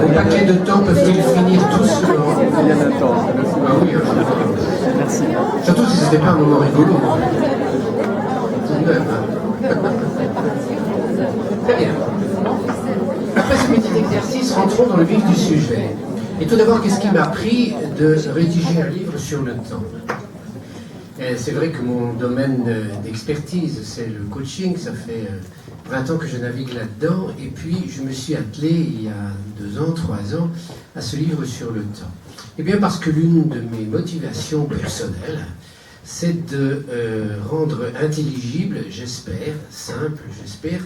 Vos paquets de temps peuvent-ils finir tous Il y en a temps. Ah oui, Merci. surtout si ce n'était pas un moment rigolo. Tout de même, hein. Très bien. Après ce petit exercice, rentrons dans le vif du sujet. Et tout d'abord, qu'est-ce qui m'a pris de rédiger un livre sur le temps? C'est vrai que mon domaine d'expertise, c'est le coaching. Ça fait 20 ans que je navigue là-dedans. Et puis, je me suis attelé, il y a 2 ans, 3 ans, à ce livre sur le temps. Eh bien, parce que l'une de mes motivations personnelles, c'est de rendre intelligible, j'espère, simple, j'espère,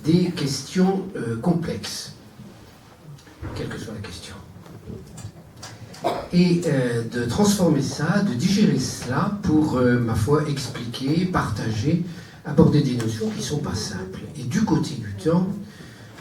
des questions complexes, quelle que soit la question. Et de transformer ça, de digérer cela pour, ma foi, expliquer, partager, aborder des notions qui ne sont pas simples. Et du côté du temps,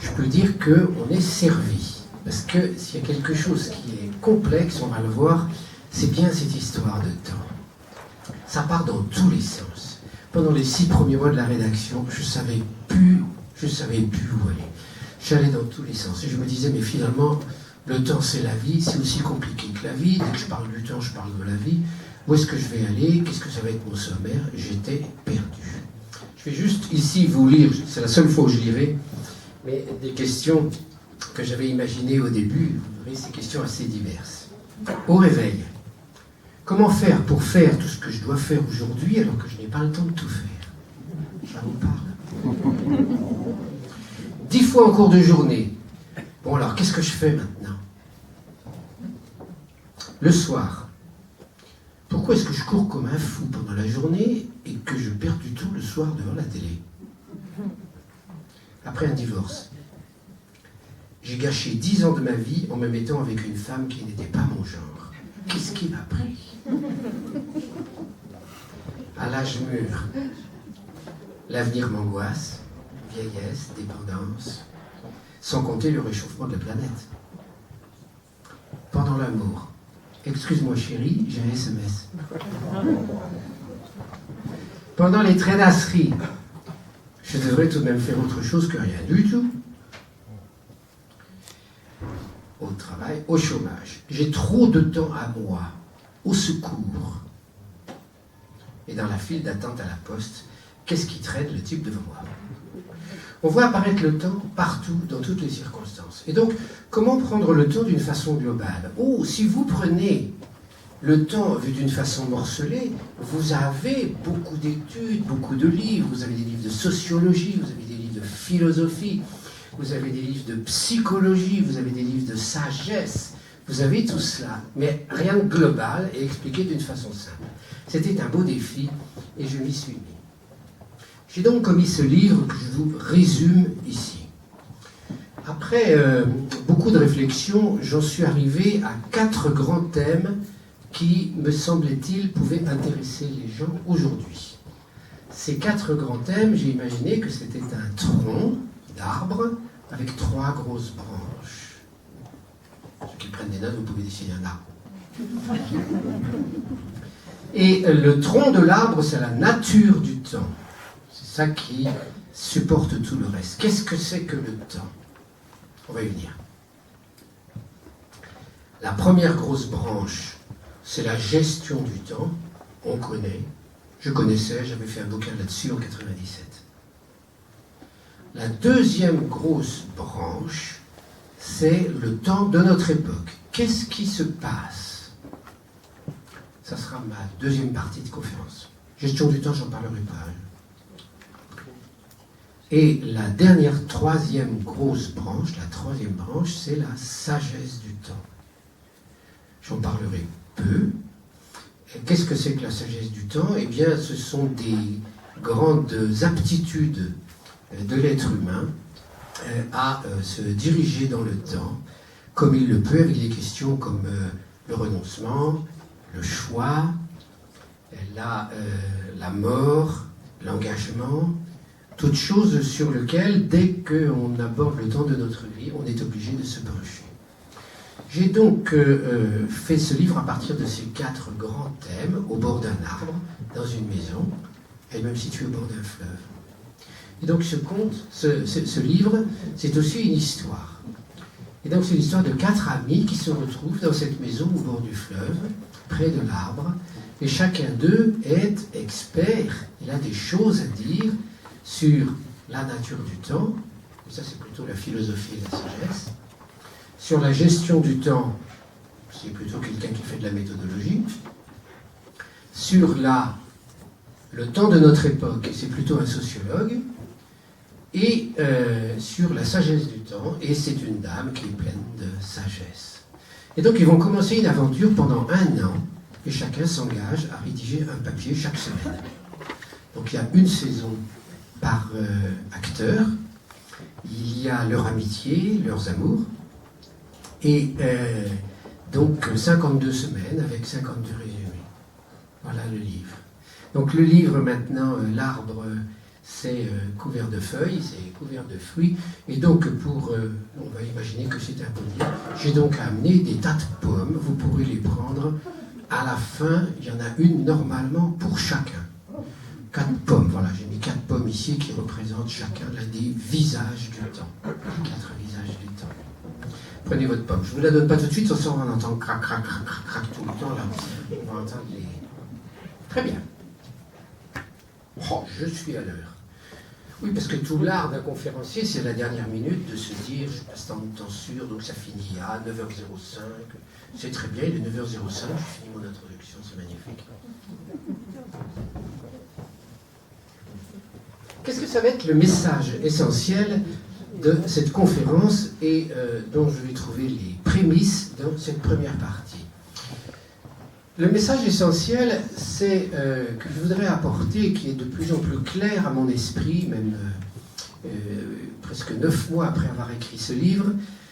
je peux dire qu'on est servi. Parce que s'il y a quelque chose qui est complexe, on va le voir, c'est bien cette histoire de temps. Ça part dans tous les sens. Pendant les 6 premiers mois de la rédaction, je ne savais plus où aller. J'allais dans tous les sens. Et je me disais, mais finalement, le temps c'est la vie, c'est aussi compliqué que la vie. Dès que je parle du temps, je parle de la vie. Où est-ce que je vais aller? Qu'est-ce que ça va être mon sommaire? J'étais perdu. Je vais juste ici vous lire, c'est la seule fois où je lirai, mais des questions que j'avais imaginées au début. Vous verrez, ces questions assez diverses. Au réveil, comment faire pour faire tout ce que je dois faire aujourd'hui alors que je n'ai pas le temps de tout faire? Ça vous parle? 10 fois en cours de journée. Bon alors, qu'est-ce que je fais maintenant? Le soir. Pourquoi est-ce que je cours comme un fou pendant la journée et que je perds du temps le soir devant la télé? Après un divorce. J'ai gâché 10 ans de ma vie en me mettant avec une femme qui n'était pas mon genre. Qu'est-ce qui m'a pris? À l'âge mûr, l'avenir m'angoisse, vieillesse, dépendance, sans compter le réchauffement de la planète. Pendant l'amour, excuse-moi chérie, j'ai un SMS. Pendant les traînasseries, je devrais tout de même faire autre chose que rien du tout. Au travail, au chômage. J'ai trop de temps à moi, au secours. Et dans la file d'attente à la poste, qu'est-ce qui traîne le type devant moi? On voit apparaître le temps partout, dans toutes les circonstances. Et donc, comment prendre le temps d'une façon globale? Oh, si vous prenez le temps vu d'une façon morcelée, vous avez beaucoup d'études, beaucoup de livres. Vous avez des livres de sociologie, vous avez des livres de philosophie, vous avez des livres de psychologie, vous avez des livres de sagesse. Vous avez tout cela, mais rien de global et expliqué d'une façon simple. C'était un beau défi et je m'y suis mis. J'ai donc commis ce livre que je vous résume ici. Après beaucoup de réflexions, j'en suis arrivé à 4 grands thèmes qui, me semblait-il, pouvaient intéresser les gens aujourd'hui. Ces 4 grands thèmes, j'ai imaginé que c'était un tronc d'arbre avec 3 grosses branches. Ceux qui prennent des notes, vous pouvez dessiner un arbre. Et le tronc de l'arbre, c'est la nature du temps. C'est ça qui supporte tout le reste. Qu'est-ce que c'est que le temps? On va y venir. La première grosse branche, c'est la gestion du temps. On connaît. Je connaissais, j'avais fait un bouquin là-dessus en 97. La deuxième grosse branche, c'est le temps de notre époque. Qu'est-ce qui se passe? Ça sera ma deuxième partie de conférence. Gestion du temps, j'en parlerai pas. Et la troisième grosse branche, c'est la sagesse du temps. J'en parlerai peu. Qu'est-ce que c'est que la sagesse du temps? Eh bien, ce sont des grandes aptitudes de l'être humain à se diriger dans le temps, comme il le peut, avec des questions comme le renoncement, le choix, la mort, l'engagement, toutes choses sur lesquelles, dès qu'on aborde le temps de notre vie, on est obligé de se pencher. J'ai donc fait ce livre à partir de ces 4 grands thèmes, au bord d'un arbre, dans une maison, elle-même située au bord d'un fleuve. Et donc ce livre, c'est aussi une histoire. Et donc c'est l'histoire de 4 amis qui se retrouvent dans cette maison au bord du fleuve, près de l'arbre, et chacun d'eux est expert, il a des choses à dire sur la nature du temps, et ça c'est plutôt la philosophie et la sagesse, sur la gestion du temps, c'est plutôt quelqu'un qui fait de la méthodologie, sur le temps de notre époque, et c'est plutôt un sociologue, et sur la sagesse du temps, et c'est une dame qui est pleine de sagesse. Et donc ils vont commencer une aventure pendant 1 an, et chacun s'engage à rédiger un papier chaque semaine. Donc il y a une saison par acteur, il y a leur amitié, leurs amours, et donc 52 semaines avec 52 résumés. Voilà le livre. Donc le livre maintenant, l'arbre, c'est couvert de feuilles, c'est couvert de fruits, et donc on va imaginer que c'est un pommier, j'ai donc amené des tas de pommes, vous pourrez les prendre, à la fin, il y en a une normalement pour chacun. 4 pommes, voilà, j'ai mis 4 pommes ici qui représentent chacun l'un des visages du temps. 4 visages du temps. Prenez votre pomme. Je ne vous la donne pas tout de suite, sans ça on va entendre crac, crac, crac, crac, crac tout le temps là. On va entendre les... Très bien. Oh, je suis à l'heure. Oui, parce que tout l'art d'un conférencier, c'est la dernière minute de se dire, je passe tant de temps sûr, donc ça finit à 9h05. C'est très bien, il est 9h05, j'ai fini mon introduction, c'est magnifique. Qu'est-ce que ça va être le message essentiel de cette conférence et dont je vais trouver les prémices dans cette première partie? Le message essentiel, c'est que je voudrais apporter, qui est de plus en plus clair à mon esprit, même presque 9 mois après avoir écrit ce livre,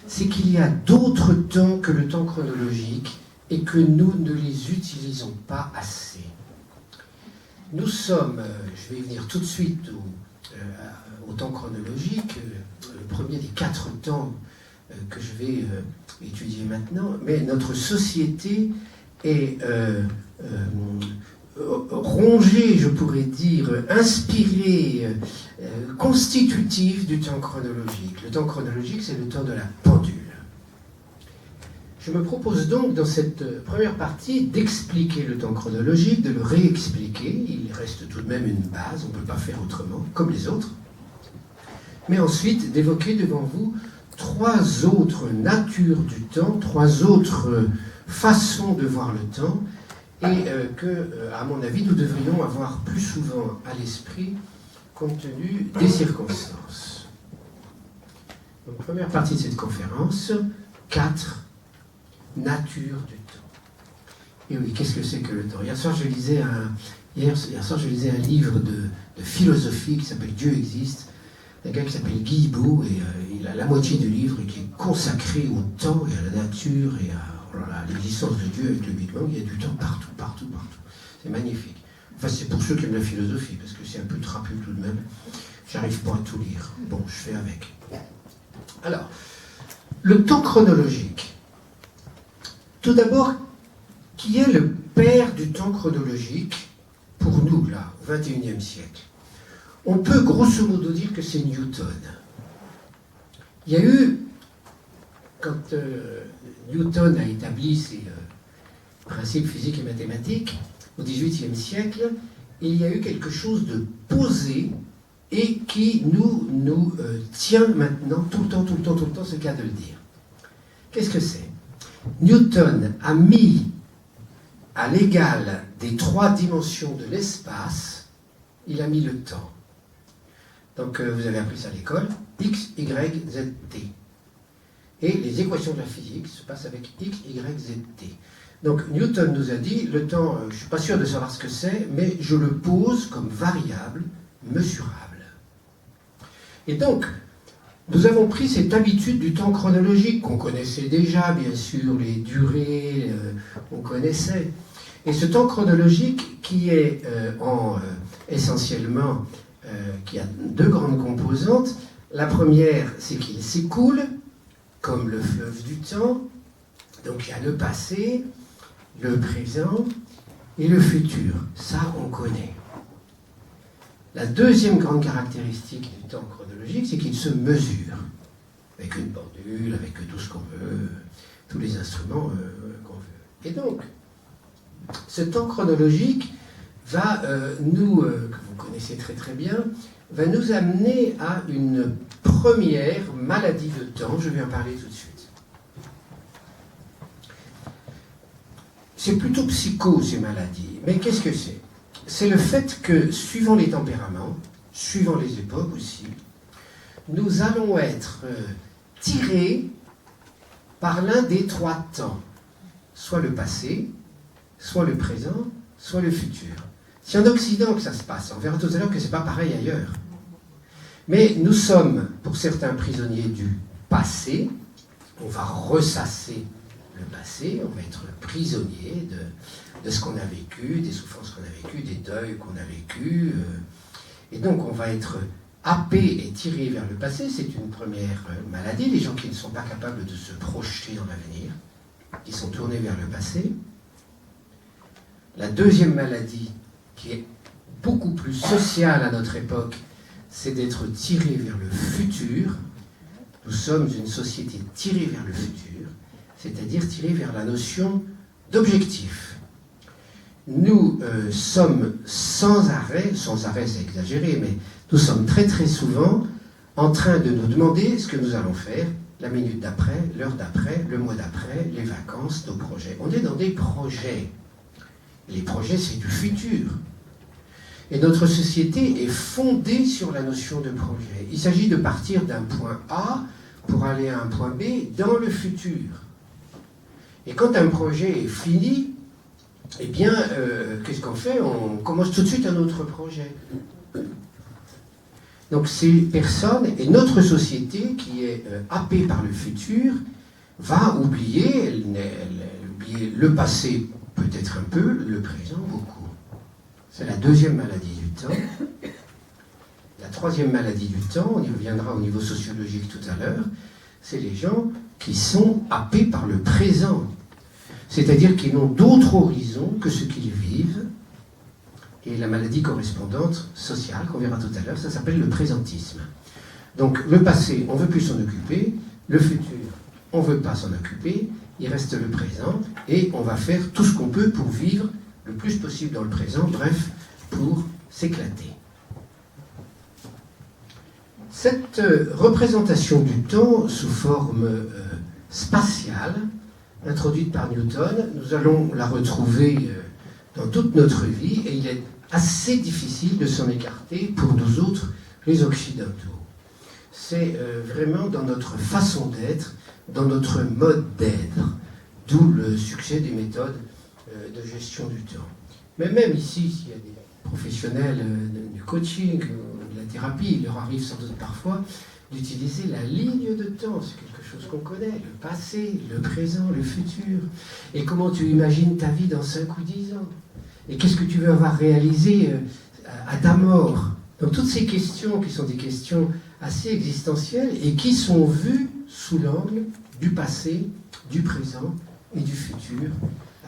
c'est qu'il y a d'autres temps que le temps chronologique et que nous ne les utilisons pas assez. Nous sommes, je vais y venir tout de suite au temps chronologique, le premier des 4 temps que je vais étudier maintenant, mais notre société est rongée, je pourrais dire, inspirée, constitutive du temps chronologique. Le temps chronologique, c'est le temps de la pendule. Je me propose donc, dans cette première partie, d'expliquer le temps chronologique, de le réexpliquer. Il reste tout de même une base, on ne peut pas faire autrement, comme les autres. Mais ensuite, d'évoquer devant vous 3 autres natures du temps, 3 autres façons de voir le temps, et que, à mon avis, nous devrions avoir plus souvent à l'esprit, compte tenu des circonstances. Donc, première partie de cette conférence, 4 natures du temps. Et oui, qu'est-ce que c'est que le temps? Hier soir, je lisais un livre de philosophie qui s'appelle Dieu existe, un gars qui s'appelle Guy Hibou, et il a la moitié du livre qui est consacré au temps et à la nature et à l'existence de Dieu avec le Big Bang. Il y a du temps partout, partout, partout. C'est magnifique. Enfin, c'est pour ceux qui aiment la philosophie, parce que c'est un peu trapu tout de même. J'arrive pas à tout lire. Bon, je fais avec. Alors, le temps chronologique. Tout d'abord, qui est le père du temps chronologique pour nous, là, au XXIe siècle? On peut grosso modo dire que c'est Newton. Il y a eu, quand Newton a établi ses principes physiques et mathématiques, au XVIIIe siècle, il y a eu quelque chose de posé et qui nous tient maintenant tout le temps, c'est le cas de le dire. Qu'est-ce que c'est? Newton a mis à l'égal des 3 dimensions de l'espace, il a mis le temps. Donc vous avez appris ça à l'école, x, y, z, t. Et les équations de la physique se passent avec x, y, z, t. Donc Newton nous a dit, le temps, je ne suis pas sûr de savoir ce que c'est, mais je le pose comme variable mesurable. Et donc, nous avons pris cette habitude du temps chronologique qu'on connaissait déjà, bien sûr, les durées, on connaissait. Et ce temps chronologique qui est essentiellement, qui a 2 grandes composantes. La première, c'est qu'il s'écoule, comme le fleuve du temps. Donc il y a le passé, le présent et le futur. Ça, on connaît. La deuxième grande caractéristique du temps chronologique, c'est qu'il se mesure. avec une pendule, avec tout ce qu'on veut, tous les instruments qu'on veut. Et donc, ce temps chronologique va que vous connaissez très très bien, va nous amener à une première maladie de temps. Je vais en parler tout de suite. C'est plutôt psycho, ces maladies. Mais qu'est-ce que c'est? C'est le fait que, suivant les tempéraments, suivant les époques aussi, nous allons être tirés par l'un des trois temps. Soit le passé, soit le présent, soit le futur. C'est en Occident que ça se passe. On verra tout à l'heure que ce n'est pas pareil ailleurs. Mais nous sommes, pour certains, prisonniers du passé. On va ressasser le passé, on va être prisonnier de ce qu'on a vécu, des souffrances qu'on a vécues, des deuils qu'on a vécus. Et donc on va être happé et tiré vers le passé. C'est une première maladie. Les gens qui ne sont pas capables de se projeter dans l'avenir, qui sont tournés vers le passé. La deuxième maladie, qui est beaucoup plus sociale à notre époque, c'est d'être tiré vers le futur. Nous sommes une société tirée vers le futur, c'est-à-dire tirée vers la notion d'objectif. Nous sommes sans arrêt c'est exagéré, mais nous sommes très très souvent en train de nous demander ce que nous allons faire la minute d'après, l'heure d'après, le mois d'après, les vacances, nos projets. On est dans des projets. Les projets, c'est du futur. Et notre société est fondée sur la notion de projet. Il s'agit de partir d'un point A pour aller à un point B dans le futur. Et quand un projet est fini, eh bien, qu'est-ce qu'on fait? On commence tout de suite un autre projet. Donc ces personnes et notre société qui est happée par le futur va oublier, elle oublier le passé peut-être un peu, le présent beaucoup. C'est la deuxième maladie du temps. La troisième maladie du temps, on y reviendra au niveau sociologique tout à l'heure, c'est les gens qui sont happés par le présent. C'est-à-dire qu'ils n'ont d'autre horizon que ce qu'ils vivent. Et la maladie correspondante sociale, qu'on verra tout à l'heure, ça s'appelle le présentisme. Donc le passé, on ne veut plus s'en occuper, le futur, on ne veut pas s'en occuper, il reste le présent, et on va faire tout ce qu'on peut pour vivre le plus possible dans le présent, bref, pour s'éclater. Cette représentation du temps sous forme spatiale, introduite par Newton, nous allons la retrouver dans toute notre vie, et il est assez difficile de s'en écarter pour nous autres, les Occidentaux. C'est vraiment dans notre façon d'être, dans notre mode d'être, d'où le succès des méthodes de gestion du temps. Mais même ici, s'il y a des professionnels du coaching ou de la thérapie, il leur arrive sans doute parfois d'utiliser la ligne de temps. C'est quelque chose qu'on connaît, le passé, le présent, le futur. Et comment tu imagines ta vie dans 5 ou 10 ans? Et qu'est-ce que tu veux avoir réalisé à ta mort? Donc toutes ces questions qui sont des questions assez existentielles et qui sont vues sous l'angle du passé, du présent et du futur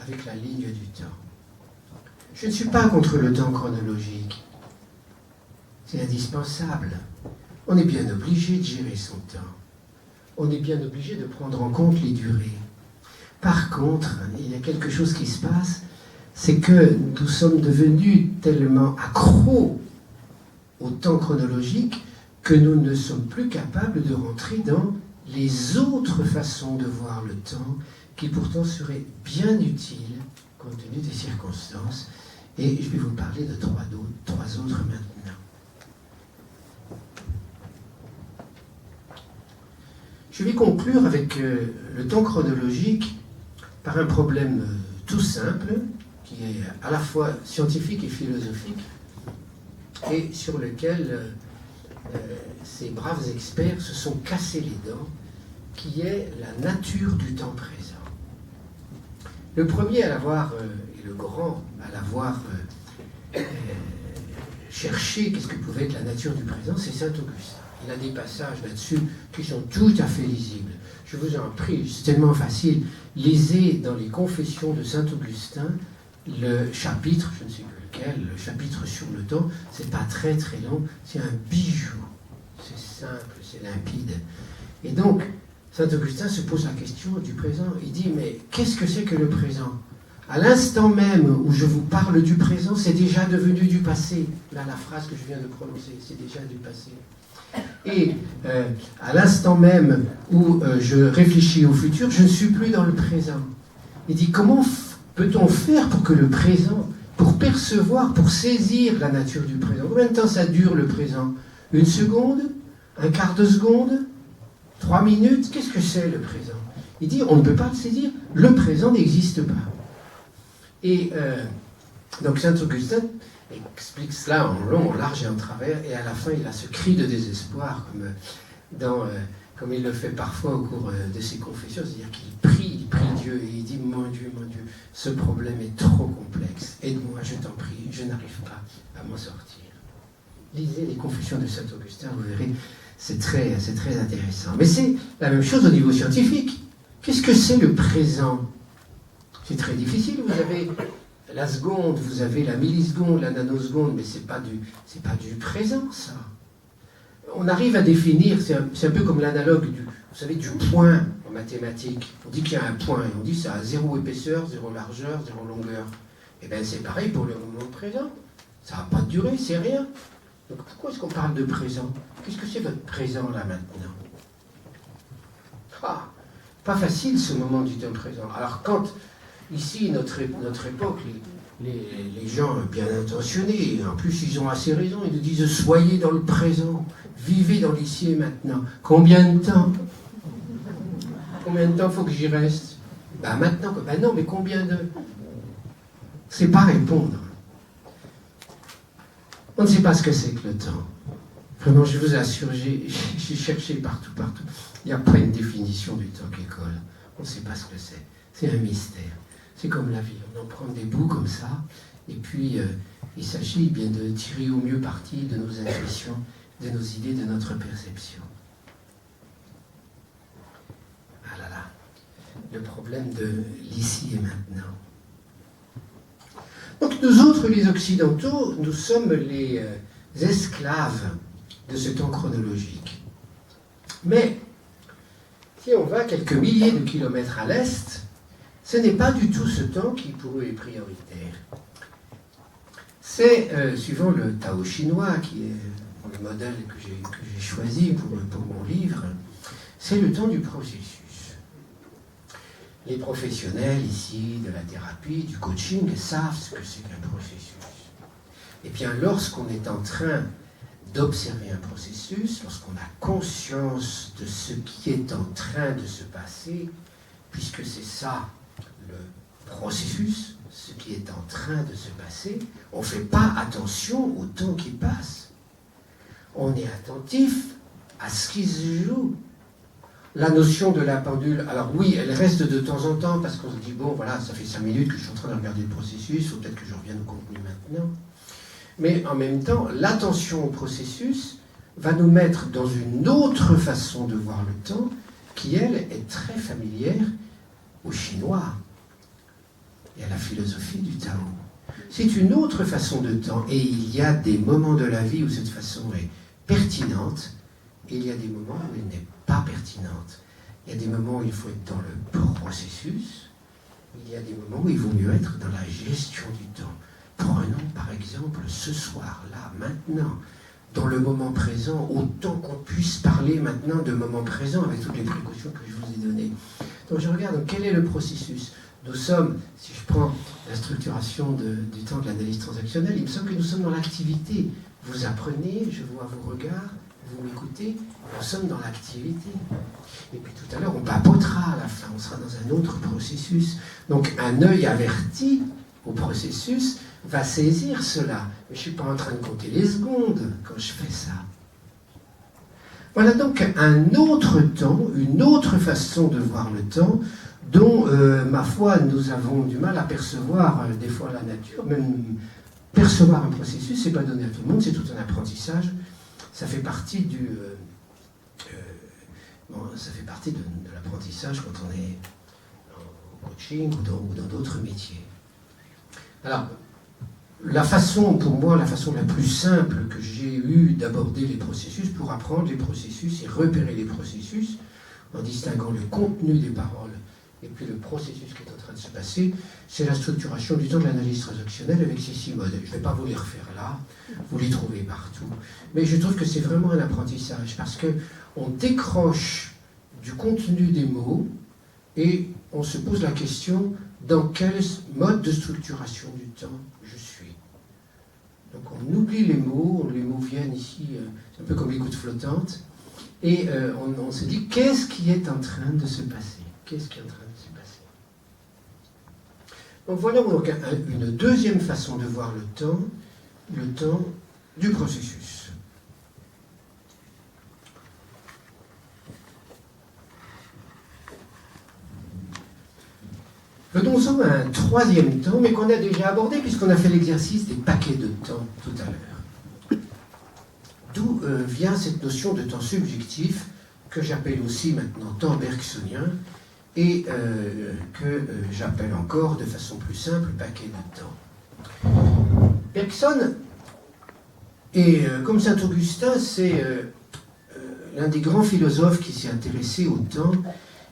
avec la ligne du temps. Je ne suis pas contre le temps chronologique. C'est indispensable. On est bien obligé de gérer son temps. On est bien obligé de prendre en compte les durées. Par contre, il y a quelque chose qui se passe, c'est que nous sommes devenus tellement accros au temps chronologique que nous ne sommes plus capables de rentrer dans les autres façons de voir le temps qui pourtant seraient bien utiles compte tenu des circonstances. Et je vais vous parler de trois autres maintenant. Je vais conclure avec le temps chronologique par un problème tout simple, qui est à la fois scientifique et philosophique, et sur lequel ces braves experts se sont cassés les dents, qui est la nature du temps présent. Le premier à l'avoir, et le grand à l'avoir cherché, qu'est-ce que pouvait être la nature du présent, c'est saint Augustin. Il a des passages là-dessus qui sont tout à fait lisibles. Je vous en prie, c'est tellement facile. Lisez dans les Confessions de saint Augustin le chapitre, je ne sais plus lequel, le chapitre sur le temps. C'est pas très très long, c'est un bijou. C'est simple, c'est limpide. Et donc, Saint-Augustin se pose la question du présent. Il dit, mais qu'est-ce que c'est que le présent? À l'instant même où je vous parle du présent, c'est déjà devenu du passé. Là, la phrase que je viens de prononcer, c'est déjà du passé. Et à l'instant même où je réfléchis au futur, je ne suis plus dans le présent. Il dit, comment peut-on faire pour que le présent, pour percevoir, pour saisir la nature du présent? Combien de temps ça dure le présent? 1 seconde? 1/4 de seconde? 3 minutes? Qu'est-ce que c'est le présent? Il dit, on ne peut pas le saisir, le présent n'existe pas. Et donc Saint-Augustin explique cela en long, en large et en travers, et à la fin il a ce cri de désespoir, comme il le fait parfois au cours de ses confessions, c'est-à-dire qu'il prie Dieu, et il dit, mon Dieu, ce problème est trop complexe, aide-moi, je t'en prie, je n'arrive pas à m'en sortir. Lisez les confessions de Saint-Augustin, vous verrez, c'est très intéressant. Mais c'est la même chose au niveau scientifique. Qu'est-ce que c'est le présent? C'est très difficile, vous avez la seconde, vous avez la milliseconde, la nanoseconde, mais c'est pas du présent, ça. On arrive à définir, c'est un peu comme l'analogue du point en mathématiques. On dit qu'il y a un point, et on dit que ça a 0 épaisseur, 0 largeur, 0 longueur. Et bien c'est pareil pour le moment présent. Ça n'a pas de durée, c'est rien. Donc pourquoi est-ce qu'on parle de présent? Qu'est-ce que c'est votre présent là maintenant? Pas facile ce moment du temps présent. Alors quand ici, notre époque, les gens bien intentionnés, en plus ils ont assez raison, ils nous disent soyez dans le présent, vivez dans l'ici et maintenant. Combien de temps? Combien de temps faut que j'y reste? Maintenant, non, mais combien de... C'est pas répondre. On ne sait pas ce que c'est que le temps. Vraiment, je vous assure, j'ai cherché partout. Il n'y a pas une définition du temps qui colle. On ne sait pas ce que c'est. C'est un mystère. C'est comme la vie, on en prend des bouts comme ça, et puis il s'agit bien de tirer au mieux parti de nos intuitions, de nos idées, de notre perception. Ah là là, le problème de l'ici et maintenant. Donc nous autres, les Occidentaux, nous sommes les esclaves de ce temps chronologique. Mais si on va quelques milliers de kilomètres à l'est, ce n'est pas du tout ce temps qui pour eux est prioritaire. C'est, suivant le Tao chinois, qui est le modèle que j'ai choisi pour mon livre, c'est le temps du processus. Les professionnels ici de la thérapie, du coaching, savent ce que c'est qu'un processus. Et bien lorsqu'on est en train d'observer un processus, lorsqu'on a conscience de ce qui est en train de se passer, puisque c'est ça le processus, ce qui est en train de se passer, on ne fait pas attention au temps qui passe. On est attentif à ce qui se joue. La notion de la pendule, alors oui, elle reste de temps en temps, parce qu'on se dit, bon, voilà, ça fait 5 minutes que je suis en train de regarder le processus, il faut peut-être que je revienne au contenu maintenant. Mais en même temps, l'attention au processus va nous mettre dans une autre façon de voir le temps, qui, elle, est très familière aux Chinois et à la philosophie du Tao. C'est une autre façon de temps, et il y a des moments de la vie où cette façon est pertinente, et il y a des moments où elle n'est pas pertinente. Il y a des moments où il faut être dans le processus, il y a des moments où il vaut mieux être dans la gestion du temps. Prenons par exemple ce soir, là, maintenant, dans le moment présent, autant qu'on puisse parler maintenant de moment présent avec toutes les précautions que je vous ai données. Donc je regarde, quel est le processus? Nous sommes, si je prends la structuration du temps de l'analyse transactionnelle, il me semble que nous sommes dans l'activité. Vous apprenez, je vois vos regards, vous m'écoutez, nous sommes dans l'activité. Et puis tout à l'heure, on papotera à la fin, on sera dans un autre processus. Donc un œil averti au processus va saisir cela. Mais je ne suis pas en train de compter les secondes quand je fais ça. Voilà donc un autre temps, une autre façon de voir le temps, dont, ma foi, nous avons du mal à percevoir des fois la nature. Même percevoir un processus, ce n'est pas donné à tout le monde, c'est tout un apprentissage. Ça fait partie de l'apprentissage quand on est en coaching ou dans d'autres métiers. Alors, la façon, pour moi, la façon la plus simple que j'ai eue d'aborder les processus, pour apprendre les processus et repérer les processus, en distinguant le contenu des paroles et puis le processus qui est en train de se passer, c'est la structuration du temps de l'analyse transactionnelle avec ces 6 modes. Je ne vais pas vous les refaire là, vous les trouvez partout. Mais je trouve que c'est vraiment un apprentissage parce qu'on décroche du contenu des mots et on se pose la question dans quel mode de structuration du temps je suis. Donc on oublie les mots viennent ici, c'est un peu comme l'écoute flottante, et on se dit qu'est-ce qui est en train de se passer? Qu'est-ce qui est en train de se passer? Donc voilà donc une deuxième façon de voir le temps du processus. Venons-en à un troisième temps, mais qu'on a déjà abordé puisqu'on a fait l'exercice des paquets de temps tout à l'heure. D'où vient cette notion de temps subjectif que j'appelle aussi maintenant temps bergsonien et que j'appelle encore de façon plus simple paquet de temps. Bergson, et comme Saint-Augustin, c'est l'un des grands philosophes qui s'est intéressé au temps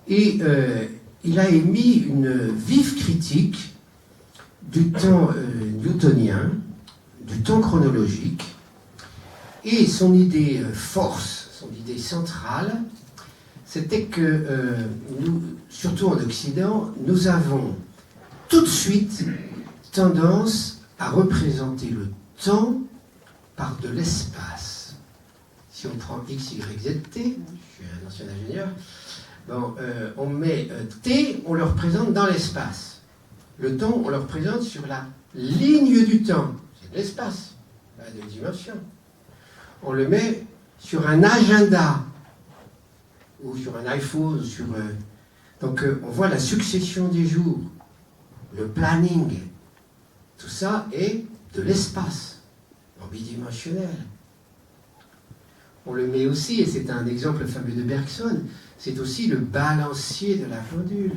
et il a émis une vive critique du temps newtonien, du temps chronologique, et son idée force, son idée centrale, c'était que nous, surtout en Occident, nous avons tout de suite tendance à représenter le temps par de l'espace. Si on prend x, y, z, t, je suis un ancien ingénieur, bon, on met t, on le représente dans l'espace. Le temps, on le représente sur la ligne du temps. C'est de l'espace, à 2 dimensions. On le met sur un agenda, ou sur un iPhone, donc on voit la succession des jours, le planning, tout ça est de l'espace, en bidimensionnel. On le met aussi, et c'est un exemple fameux de Bergson, c'est aussi le balancier de la pendule.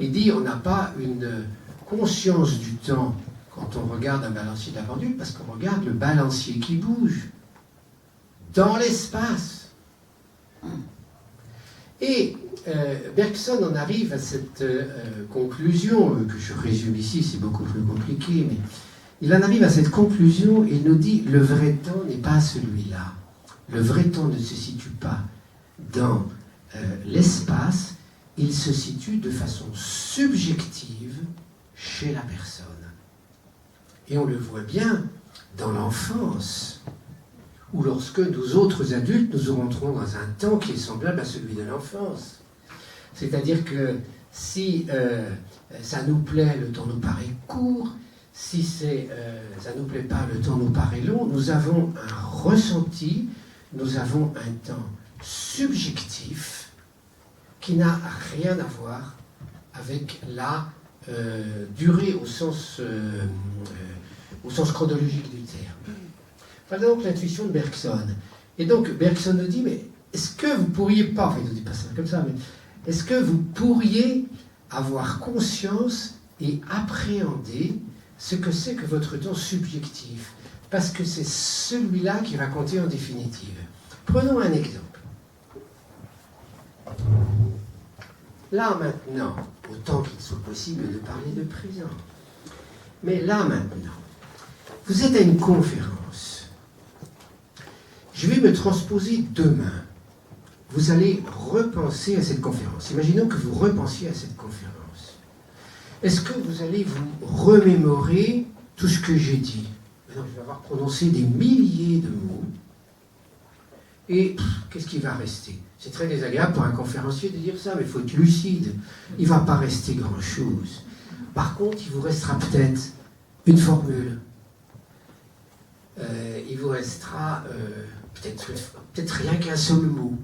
Il dit on n'a pas une conscience du temps quand on regarde un balancier de la pendule, parce qu'on regarde le balancier qui bouge dans l'espace. Et Bergson en arrive à cette conclusion, que je résume ici, c'est beaucoup plus compliqué, mais il en arrive à cette conclusion et il nous dit le vrai temps n'est pas celui-là. Le vrai temps ne se situe pas dans l'espace, il se situe de façon subjective chez la personne. Et on le voit bien dans l'enfance, ou lorsque nous autres adultes, nous rentrons dans un temps qui est semblable à celui de l'enfance. C'est-à-dire que si ça nous plaît, le temps nous paraît court, si ça ne nous plaît pas, le temps nous paraît long, nous avons un ressenti, nous avons un temps subjectif qui n'a rien à voir avec la durée au sens chronologique du terme. Voilà donc l'intuition de Bergson. Et donc Bergson nous dit, mais est-ce que vous pourriez pas, enfin il ne dit pas ça comme ça, mais est-ce que vous pourriez avoir conscience et appréhender ce que c'est que votre temps subjectif? Parce que c'est celui-là qui va compter en définitive. Prenons un exemple. Là maintenant, autant qu'il soit possible de parler de présent, mais là maintenant, vous êtes à une conférence. Je vais me transposer demain. Vous allez repenser à cette conférence. Imaginons que vous repensiez à cette conférence. Est-ce que vous allez vous remémorer tout ce que j'ai dit? Maintenant, je vais avoir prononcé des milliers de mots. Et qu'est-ce qui va rester? C'est très désagréable pour un conférencier de dire ça, mais il faut être lucide. Il ne va pas rester grand-chose. Par contre, il vous restera peut-être une formule. Il vous restera peut-être rien qu'un seul mot.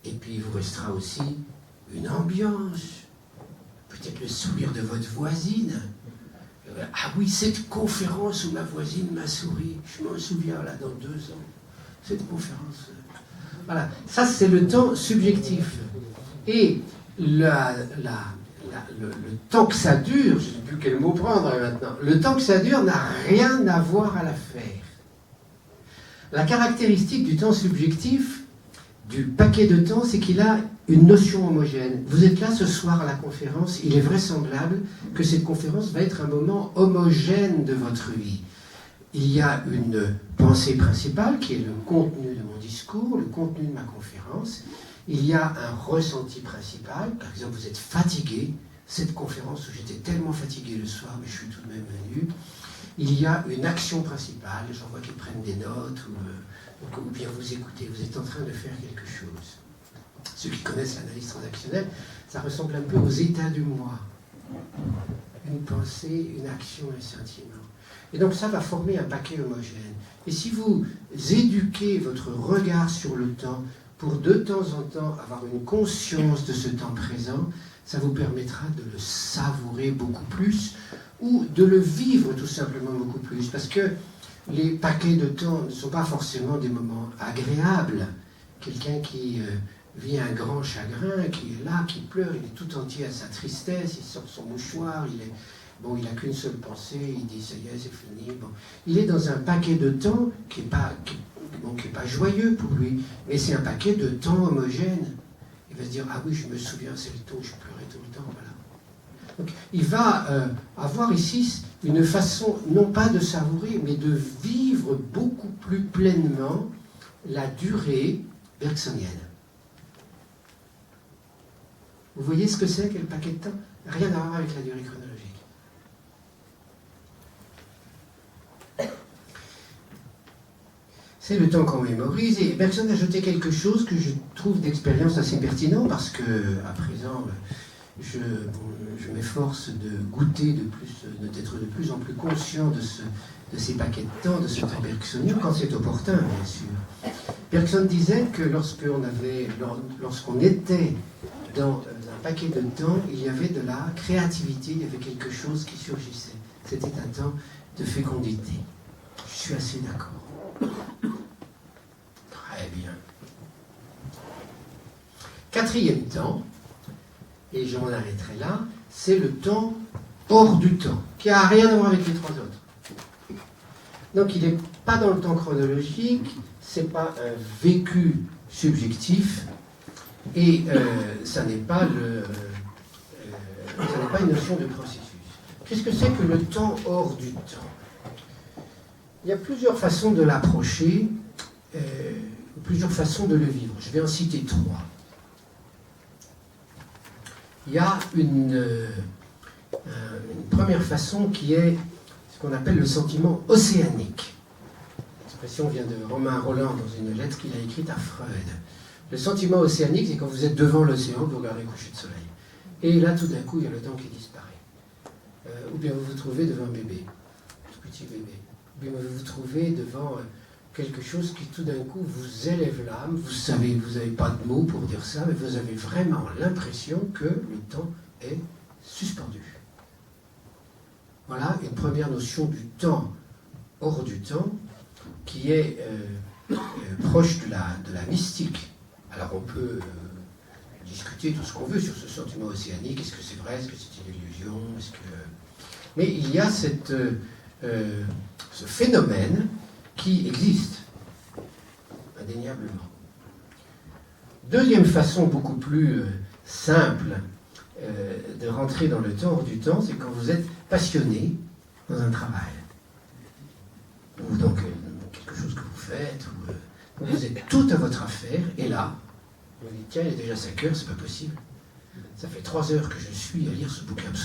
Et puis il vous restera aussi une ambiance. Peut-être le sourire de votre voisine. Ah oui, cette conférence où ma voisine m'a souri. Je m'en souviens là dans 2 ans. Cette conférence. Voilà, ça c'est le temps subjectif. Et le temps que ça dure, je ne sais plus quel mot prendre maintenant, le temps que ça dure n'a rien à voir à l'affaire. La caractéristique du temps subjectif, du paquet de temps, c'est qu'il a une notion homogène. Vous êtes là ce soir à la conférence, il est vraisemblable que cette conférence va être un moment homogène de votre vie. Il y a une pensée principale qui est le contenu de mon discours, le contenu de ma conférence. Il y a un ressenti principal, par exemple vous êtes fatigué, cette conférence où j'étais tellement fatigué le soir, mais je suis tout de même venu. Il y a une action principale, j'en vois qui prennent des notes, ou bien vous écoutez, vous êtes en train de faire quelque chose. Ceux qui connaissent l'analyse transactionnelle, ça ressemble un peu aux états du moi. Une pensée, une action, un sentiment. Et donc ça va former un paquet homogène. Et si vous éduquez votre regard sur le temps, pour de temps en temps avoir une conscience de ce temps présent, ça vous permettra de le savourer beaucoup plus, ou de le vivre tout simplement beaucoup plus. Parce que les paquets de temps ne sont pas forcément des moments agréables. Quelqu'un qui vit un grand chagrin, qui est là, qui pleure, il est tout entier à sa tristesse, il sort son mouchoir, il n'a qu'une seule pensée, il dit ça y est, c'est fini. Bon. Il est dans un paquet de temps qui n'est pas joyeux pour lui, mais c'est un paquet de temps homogène. Il va se dire, ah oui, je me souviens, c'est le temps où je pleurais tout le temps, voilà. Donc, il va avoir ici une façon, non pas de savourer, mais de vivre beaucoup plus pleinement la durée bergsonienne. Vous voyez ce que c'est que le paquet de temps? Rien à voir avec la durée chronologique. C'est le temps qu'on mémorise, et Bergson a ajouté quelque chose que je trouve d'expérience assez pertinent, parce que, à présent, je m'efforce de goûter d'être de plus en plus conscient de ces paquets de temps, de ce temps bergsonien, quand c'est opportun, bien sûr. Bergson disait que lorsqu'on était dans un paquet de temps, il y avait de la créativité, il y avait quelque chose qui surgissait. C'était un temps de fécondité. Je suis assez d'accord. Très bien. Quatrième temps, et je m'en arrêterai là, c'est le temps hors du temps, qui n'a rien à voir avec les trois autres. Donc il n'est pas dans le temps chronologique, ce n'est pas un vécu subjectif, et ça n'est pas une notion de processus. Qu'est-ce que c'est que le temps hors du temps? Il y a plusieurs façons de l'approcher, plusieurs façons de le vivre. Je vais en citer trois. Il y a une première façon qui est ce qu'on appelle le sentiment océanique. L'expression vient de Romain Rolland dans une lettre qu'il a écrite à Freud. Le sentiment océanique, c'est quand vous êtes devant l'océan, vous regardez le coucher de soleil. Et là, tout d'un coup, il y a le temps qui disparaît. Ou bien vous vous trouvez devant un bébé, un petit bébé. Ou bien vous vous trouvez devant quelque chose qui tout d'un coup vous élève l'âme. Vous savez, vous n'avez pas de mots pour dire ça, mais vous avez vraiment l'impression que le temps est suspendu. Voilà une première notion du temps hors du temps qui est proche de la mystique. Alors on peut discuter tout ce qu'on veut sur ce sentiment océanique. Est-ce que c'est vrai? Est-ce que c'est une illusion? Mais il y a ce phénomène qui existe, indéniablement. Deuxième façon beaucoup plus simple de rentrer dans le temps hors du temps, c'est quand vous êtes passionné dans un travail. Ou donc quelque chose que vous faites, ou vous êtes tout à votre affaire, et là, vous dites, tiens, il est déjà 5 heures, c'est pas possible. Ça fait 3 heures que je suis à lire ce bouquin absolument